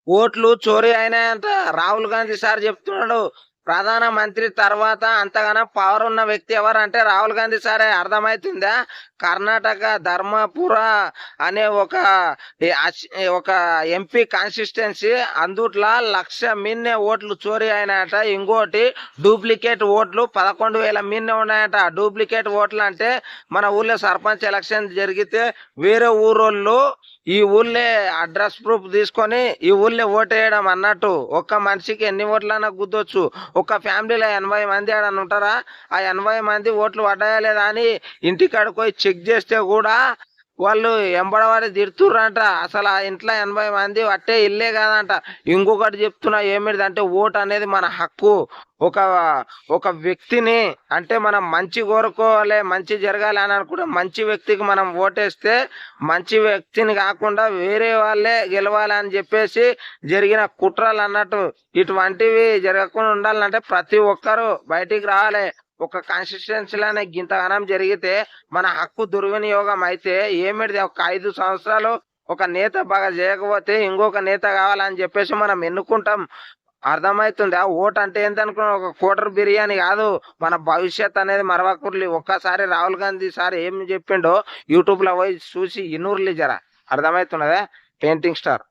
ఓట్లు చోరీ అయినాయంట. రాహుల్ గాంధీ సార్ చెప్తున్నాడు. ప్రధాన మంత్రి తర్వాత అంతగానం పవర్ ఉన్న వ్యక్తి ఎవరంటే రాహుల్ గాంధీ సారే. అర్థమైతుందా? కర్ణాటక ధర్మపుర అనే ఒక ఎంపీ కాన్స్టిట్యుయెన్సీ అందుట్ల 1,00,000 మీదనే ఓట్లు చోరీ అయినాయట. ఇంకోటి డూప్లికేట్ ఓట్లు 11,000 మీదనే ఉన్నాయట. డూప్లికేట్ ఓట్లు అంటే మన ఊళ్ళో సర్పంచ్ ఎలక్షన్ జరిగితే వేరే ఊరోళ్ళు ఈ ఊళ్ళే అడ్రస్ ప్రూఫ్ తీసుకొని ఈ ఊళ్ళో ఓటేయడం అన్నట్టు. ఒక్క మనిషికి ఎన్ని ఓట్లన్నా గుద్దొచ్చు. ఒక ఫ్యామిలీలో 80 మంది ఆడని ఉంటారా? ఆ 80 మంది ఓట్లు పడ్డాయా లేదా అని ఇంటికాడికి పోయి చెక్ చేస్తే కూడా వాళ్ళు ఎంబడవాడి తిడుతుర్రంట. అసలు ఆ ఇంట్లో 80 మంది అట్టే ఇల్లే కాదంట. ఇంకొకటి చెప్తున్నా ఏమిటిదంటే ఓటు అనేది మన హక్కు. ఒక ఒక వ్యక్తిని అంటే మనం మంచి కోరుకోవాలి, మంచి జరగాలి అని అనుకుంటే మంచి వ్యక్తికి మనం ఓటేస్తే మంచి వ్యక్తిని కాకుండా వేరే వాళ్ళే గెలవాలి అని చెప్పేసి జరిగిన కుట్రలు అన్నట్టు. ఇటువంటివి జరగకుండా ఉండాలంటే ప్రతి ఒక్కరూ బయటికి రావాలి. ఒక కాన్స్టిట్యుయెన్సీలోనే గింతగానం జరిగితే మన హక్కు దుర్వినియోగం అయితే ఏమిటిది? ఒక 5 సంవత్సరాలు ఒక నేత బాగా చేయకపోతే ఇంకొక నేత కావాలని చెప్పేసి మనం ఎన్నుకుంటాం. అర్థమవుతుంది. ఆ ఓటు అంటే ఏంటనుకున్నా ఒక కోటర్ బిర్యానీ కాదు. మన భవిష్యత్ అనేది మరవకుర్లి. ఒక్కసారి రాహుల్ గాంధీ సార్ ఏం చెప్పిండో యూట్యూబ్ లో పోయి చూసి ఇనూర్లి జర. అర్థమవుతున్నదా? Painting star.